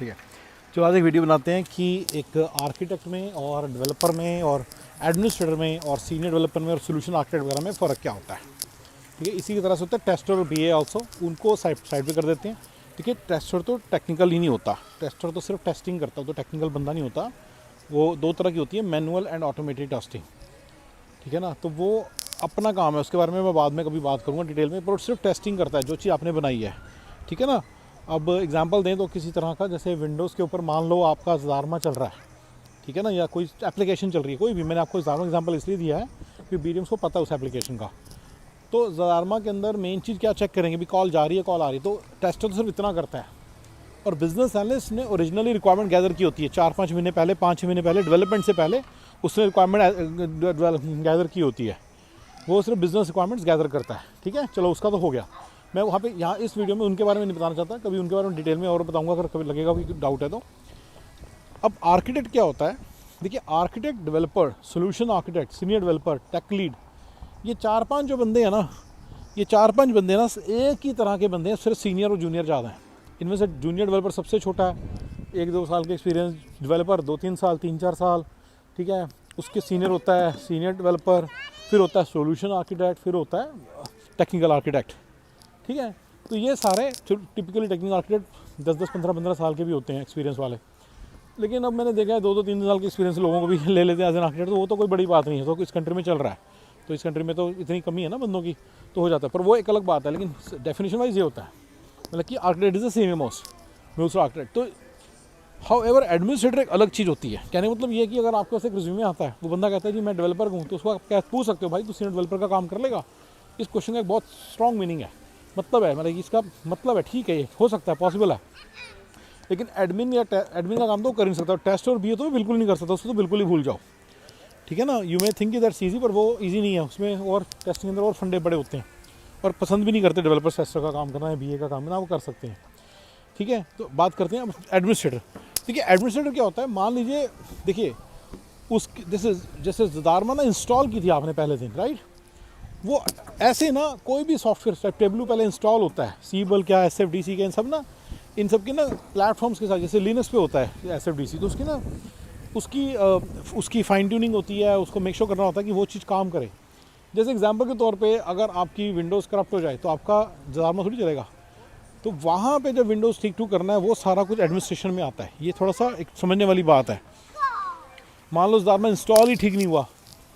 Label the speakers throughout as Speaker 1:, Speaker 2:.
Speaker 1: ठीक है। जो आज एक वीडियो बनाते हैं कि एक आर्किटेक्ट में और डेवलपर में और एडमिनिस्ट्रेटर में और सीनियर डेवलपर में और सोल्यूशन आर्किटेक्ट वगैरह में फ़र्क क्या होता है। ठीक है, इसी की तरह से होता है टेस्टर और बीए ऑल्सो, उनको साइड पे कर देते हैं। ठीक है, टेस्टर तो टेक्निकल ही नहीं होता, टेस्टर तो सिर्फ टेस्टिंग करता है, तो टेक्निकल बंदा नहीं होता। वो दो तरह की होती है, मैनुअल एंड ऑटोमेटेड टेस्टिंग। ठीक है ना, तो वो अपना काम है, उसके बारे में मैं बाद में कभी बात करूँगा डिटेल में, पर सिर्फ टेस्टिंग करता है जो चीज़ आपने बनाई है। ठीक है ना, अब एग्जांपल दें तो किसी तरह का, जैसे विंडोज़ के ऊपर मान लो आपका ज़ारमा चल रहा है, ठीक है ना, या कोई एप्लीकेशन चल रही है कोई भी, मैंने आपको ज़ारमा एग्जांपल इसलिए दिया है कि बीडीएम्स को पता है उस एप्लीकेशन का। तो ज़ारमा के अंदर मेन चीज़ क्या चेक करेंगे, भी कॉल जा रही है, कॉल आ रही है, तो टेस्टर तो सिर्फ इतना करता है। और बिजनेस एनालिस्ट ने ओरिजिनली रिक्वायरमेंट गैदर की होती है 4-5 महीने पहले, 5-6 महीने पहले, डेवलपमेंट से पहले उसने रिक्वायरमेंट गैदर की होती है। वो सिर्फ बिजनेस रिक्वायरमेंट्स गैदर करता है। ठीक है, चलो उसका तो हो गया। मैं वहाँ पे यहाँ इस वीडियो में उनके बारे में नहीं बताना चाहता, कभी उनके बारे में डिटेल में और बताऊँगा अगर कभी लगेगा कोई डाउट है तो। अब आर्किटेक्ट क्या होता है, देखिए architect, developer, solution architect, senior developer, tech lead, ये 4-5 जो बंदे हैं ना, ये 4-5 बंदे ना एक ही तरह के बंदे हैं, सिर्फ सीनियर और जूनियर ज़्यादा हैं। इनमें से जूनियर डेवलपर सबसे छोटा है, 1-2 साल के एक्सपीरियंस, डेवलपर 2-3 साल, 3-4 साल। ठीक है, उसके सीनियर होता है सीनियर डेवलपर, फिर होता है सोल्यूशन आर्किटेक्ट, फिर होता है टेक्निकल आर्किटेक्ट। ठीक है, तो ये सारे टिपिकली टेक्निकल आर्किटेक्ट 10-10, 15-15 साल के भी होते हैं एक्सपीरियंस वाले। लेकिन अब मैंने देखा है 2-2, 3 साल के एक्सपीरियंस लोगों को भी ले लेते हैं एज एन आर्किटेक्ट, तो वो तो कोई बड़ी बात नहीं है, तो इस कंट्री में चल रहा है, तो इस कंट्री में तो इतनी कमी है ना बंदों की, तो हो जाता है, पर वो एक अलग बात है। लेकिन डेफिनेशन वाइज ये होता है, मतलब कि architect is the same most architect. तो हाउ एवर एडमिनिस्ट्रेटर एक अलग चीज़ होती है। कहने का मतलब ये है कि अगर आपके पास एक रिज्यूमे आता है, वो बंदा कहता है जी मैं डेवलपर हूँ, तो उसको आप क्या पूछ सकते हो, भाई तू सीनियर डेवलपर का काम कर लेगा। इस क्वेश्चन का एक बहुत स्ट्रॉन्ग मीनिंग है, मतलब है, मतलब इसका मतलब है ठीक है, ये हो सकता है, पॉसिबल है। लेकिन एडमिन का काम तो कर नहीं सकता, टेस्ट और बी तो बिल्कुल नहीं कर सकता, उसको तो बिल्कुल ही भूल जाओ। ठीक है ना, you may think that's easy, पर वो ईजी नहीं है, उसमें और टेस्टिंग के अंदर और फंडे बड़े होते हैं, और पसंद भी नहीं करते डेवलपर टेस्टर का काम करना है, बीए का काम करना, वो कर सकते हैं। ठीक है, तो बात करते हैं अब एडमिनिस्ट्रेटर। देखिए एडमिनिस्ट्रेटर क्या होता है, मान लीजिए, देखिए उसकी जैसे ज़ारमा ना इंस्टॉल की थी आपने पहले दिन, राइट, वो ऐसे ना कोई भी सॉफ्टवेयर टेबलू पहले इंस्टॉल होता है, सीबल क्या, SFDC क्या, इन सब ना, इन सब की ना प्लेटफॉर्म्स के साथ, जैसे लिनक्स पे होता है SFDC, तो उसकी ना उसकी फाइन ट्यूनिंग होती है, उसको मेक श्योर करना होता है कि वो चीज़ काम करे। जैसे एग्जांपल के तौर पे अगर आपकी विंडोज़ करप्ट हो जाए तो आपका ज़ारमा थोड़ी चलेगा, तो वहाँ पे जब विंडोज़ ठीक टू करना है वो सारा कुछ एडमिनिस्ट्रेशन में आता है। ये थोड़ा सा एक समझने वाली बात है। मान लो ज़ारमा इंस्टॉल ही ठीक नहीं हुआ,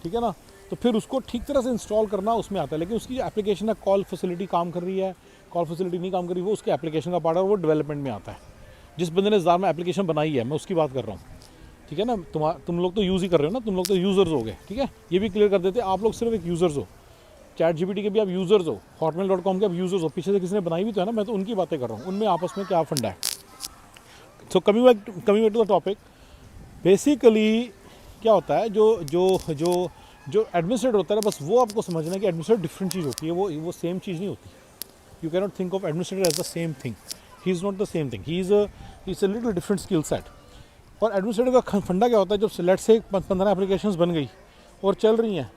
Speaker 1: ठीक है ना, तो फिर उसको ठीक तरह से इंस्टॉल करना उसमें आता है। लेकिन उसकी जो एप्लीकेशन है, कॉल फैसिलिटी काम कर रही है, कॉल फैसिलिटी नहीं काम कर रही, वो उसके एप्लीकेशन का पार्ट है, वो डेवलपमेंट में आता है। जिस बंदे ने ज़ारमा एप्लीकेशन बनाई है, मैं उसकी बात कर रहा हूँ। ठीक है ना, तुम लोग तो यूज़ ही कर रहे हो ना, तुम लोग तो यूज़र्स हो गए। ठीक है, ये भी क्लियर कर देते, आप लोग सिर्फ एक यूज़र्स हो। ChatGPT के भी आप यूज़र्स हो, hotmail.com के आप यूज़र्स हो, पीछे से किसी ने बनाई भी तो है ना, मैं तो उनकी बातें कर रहा हूँ, उनमें आपस में क्या फंडा है। So coming back to the topic, basically क्या होता है, जो एडमिनिस्ट्रेटर होता है ना, बस वो आपको समझना है कि एडमिनिस्ट्रेटर डिफरेंट चीज़ होती है, वो सेम चीज़ नहीं होती। You can not think of administrator as the same thing, he is not the same thing, he is a little different skill set. और एडमिनिस्ट्रेटर का फंडा क्या होता है, जब लेट से 15 एप्लीकेशंस बन गई और चल रही हैं,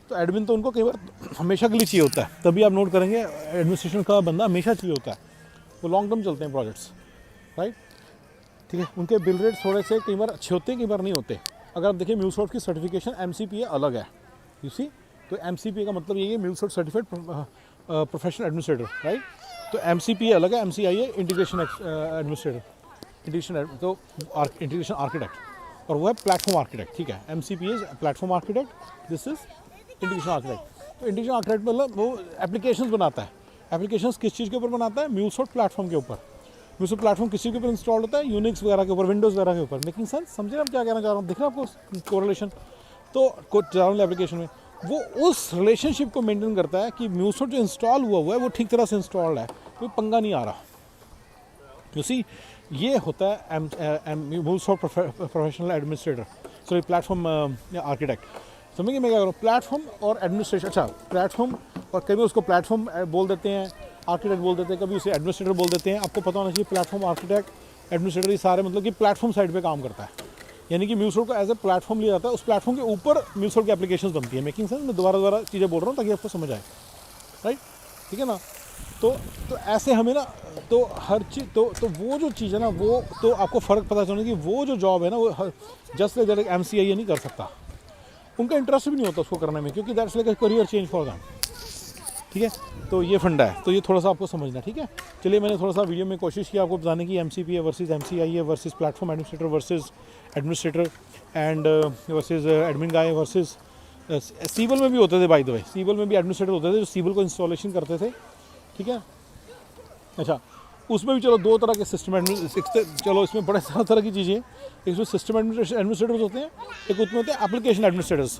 Speaker 1: तो एडमिन तो उनको कई बार हमेशा के लिए चाहिए होता है। तभी आप नोट करेंगे एडमिनिस्ट्रेशन का बंदा हमेशा चाहिए होता है, वो लॉन्ग टर्म चलते हैं प्रोजेक्ट्स, राइट। ठीक है, उनके बिल रेट थोड़े से कई बार अच्छे होते हैं, कई बार नहीं होते। अगर आप देखिए म्यूलसॉफ्ट की सर्टिफिकेशन MCPA अलग है, यू सी, तो MCPA का मतलब ये है MuleSoft certified professional administrator, right. तो MCPA अलग है, MCIA इंटीग्रेशन एडमिनिस्ट्रेटर, तो इंटीग्रेशन आर्किटेक्ट, और वो है प्लेटफॉर्म आर्किटेक्ट। ठीक है, MCPA is platform architect, this is integration architect. तो इंटीग्रेशन आर्किटेक्ट मतलब वो एप्लीकेशंस बनाता है। एप्लीकेशंस किस चीज़ के ऊपर बनाता है, म्यूलसॉफ्ट प्लेटफॉर्म के ऊपर। म्यूलसॉफ्ट प्लेटफॉर्म किस चीज़ के ऊपर इंस्टॉल होता है, यूनिक्स वगैरह के ऊपर, विंडोज़ वगैरह के ऊपर। मेकिंग सेंस, समझे आप क्या कहना चाह रहा हूँ, दिख रहा है आपको कोरिलेशन। तो जनरल एप्लीकेशन में वो उस रिलेशनशिप को मेंटेन करता है कि म्यूलसॉफ्ट जो इंस्टॉल हुआ है वो ठीक तरह से इंस्टॉल्ड है, कोई पंगा नहीं आ रहा। यू सी, ये होता है MuleSoft professional administrator, sorry platform architect. समझिए मैं क्या करूँ, प्लेटफॉर्म और एडमिनिस्ट्रेशन, अच्छा प्लेटफॉर्म, और कभी उसको प्लेटफॉर्म बोल देते हैं, आर्किटेक्ट बोल देते हैं, कभी उसे एडमिनिस्ट्रेटर बोल देते हैं। आपको पता होना चाहिए प्लेटफॉर्म, आर्किटेक्ट, एडमिनिस्ट्रेटर, ये सारे मतलब कि प्लेटफॉर्म साइड पे काम करता है। यानी कि म्यूलसॉफ्ट को एज ए प्लेटफॉर्म लिया जाता है, उस प्लेटफॉर्म के ऊपर म्यूलसॉफ्ट की एप्लीकेशंस बनती है। मेकिंग सेंस, मैं दोबारा चीज़ें बोल रहा हूँ ताकि आपको समझ आए, राइट। ठीक है ना, तो ऐसे हमें ना तो हर चीज़ तो वो जो चीज़ है ना वो तो आपको फ़र्क पता चलना कि वो जो जॉब है ना वो जस्ट लाइक दैट MCI नहीं कर सकता, उनका इंटरेस्ट भी नहीं होता उसको करने में, क्योंकि that's like a career change for them. ठीक है, तो ये फंडा है, तो ये थोड़ा सा आपको समझना। ठीक है, चलिए मैंने थोड़ा सा वीडियो में कोशिश की आपको बताने की MCP है वर्सेस MCI है versus platform administrator versus administrator and versus admin guy versus Siebel में भी होते थे, बाय द वे सीबल में भी एडमिनिस्ट्रेटर होते थे जो सीबल को इंस्टॉलेशन करते थे। ठीक है, अच्छा उसमें भी चलो दो तरह के सिस्टम चलो इसमें बड़े सारा तरह की चीज़ें, इसमें सिस्टम एडमिनिस्ट्रेटर्स होते हैं, एक उसमें होते हैं एप्लीकेशन एडमिनिस्ट्रेटर्स।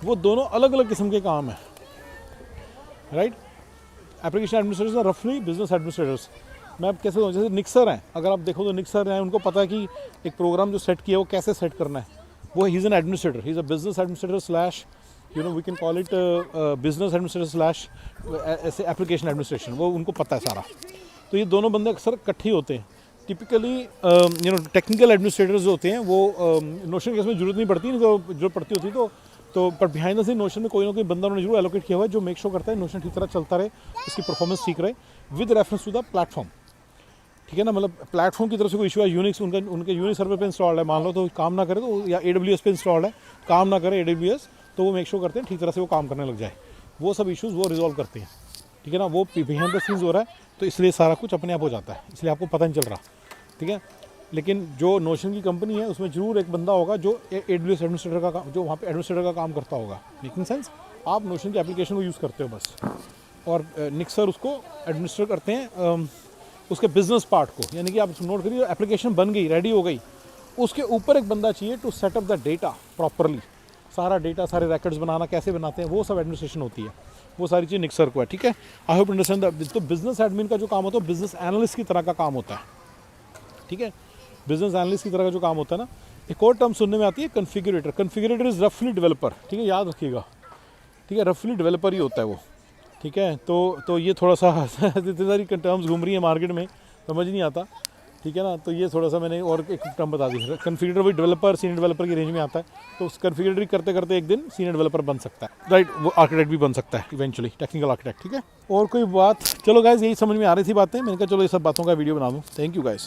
Speaker 1: वो दोनों अलग अलग किस्म के काम है, राइट। एप्लीकेशन एडमिनिस्ट्रेटर्स रफली बिजनेस एडमिनिस्ट्रेटर्स। मैं अब कैसे जैसे निक्सर हैं, अगर आप देखो तो निक्सर हैं, उनको पता है कि एक प्रोग्राम जो सेट किया वो कैसे सेट करना है। वो he is an administrator, he is a business administrator slash we can call it business administrator slash ऐसे एप्लीकेशन एडमिनिस्ट्रेशन, वो उनको पता है सारा। तो ये दोनों बंदे अक्सर इकट्ठे होते हैं। टिपिकली टेक्निकल एडमिनिस्ट्रेटर्स होते हैं वो नोशन केस में जरूरत नहीं पड़ती, नहीं तो जरूरत पड़ती होती तो पर बिहाइंड द सीन नोशन में कोई ना कोई बंदा उन्होंने जरूर एलोकेट किया हुआ है जो मेक श्योर करता है नोशन ठीक तरह चलता रहे, उसकी परफॉर्मेंस ठीक रहे with reference to the platform. ठीक है ना, मतलब प्लेटफॉर्म की तरफ से कोई इशू है, यूनिक्स उनके यूनिक्स सर्वर पे इंस्टॉल्ड है, मान लो तो काम ना करे तो, या AWS पे इंस्टॉल्ड है काम ना करे AWS, तो वो मेक श्योर करते हैं ठीक तरह से वो काम करने लग जाए। वो सब इशूज़ वो रिजॉल्व करते हैं। ठीक है ना, वो बिहाइंड द सीन्स हो रहा है, तो इसलिए सारा कुछ अपने आप हो जाता है, इसलिए आपको पता नहीं चल रहा। ठीक है, लेकिन जो नोशन की कंपनी है उसमें जरूर एक बंदा होगा जो AWS एडमिनिस्ट्रेटर का काम, जो वहाँ पे एडमिनिस्ट्रेटर का काम करता होगा। मेकिंग सेंस, आप नोशन की एप्लीकेशन को यूज़ करते हो बस, और निक्सर उसको एडमिनिस्ट्रेट करते हैं उसके बिजनेस पार्ट को। यानी कि आप नोट करिए एप्लीकेशन बन गई, रेडी हो गई, उसके ऊपर एक बंदा चाहिए to set up the data properly, सारा डेटा सारे रिकॉर्ड्स बनाना कैसे बनाते हैं वो सब एडमिनिस्ट्रेशन होती है, वो सारी चीज़ निक्सर को है। ठीक है, आई होप अंडरस्टैंड दैट। तो बिजनेस एडमिन का जो काम होता है बिजनेस एनालिस्ट की तरह का काम होता है। ठीक है, बिजनेस एनालिस्ट की तरह का जो काम होता है ना, एक और टर्म सुनने में आती है कन्फिगरेटर। कन्फिगरेटर इज़ रफली डेवलपर। ठीक है, याद रखिएगा। ठीक है, रफली डेवलपर ही होता है वो। ठीक है, तो ये थोड़ा सा इतनी सारी टर्म्स घूम रही है मार्केट में, समझ नहीं आता। ठीक है ना, तो ये थोड़ा सा मैंने और एक टर्म बता दी। कन्फिगरेटर भी डेवलपर सीनियर डेवलपर की रेंज में आता है, तो उस कन्फिगरेटर करते करते एक दिन सीनियर डेवलपर बन सकता है, राइट। वो आर्किटेक्ट भी बन सकता है इवेंचुअली, टेक्निकल आर्किटेक्ट। ठीक है, और कोई बात, चलो गाइस यही समझ में आ रही थी बातें, मैंने कहा चलो ये सब बातों का वीडियो बना दूँ। Thank you guys.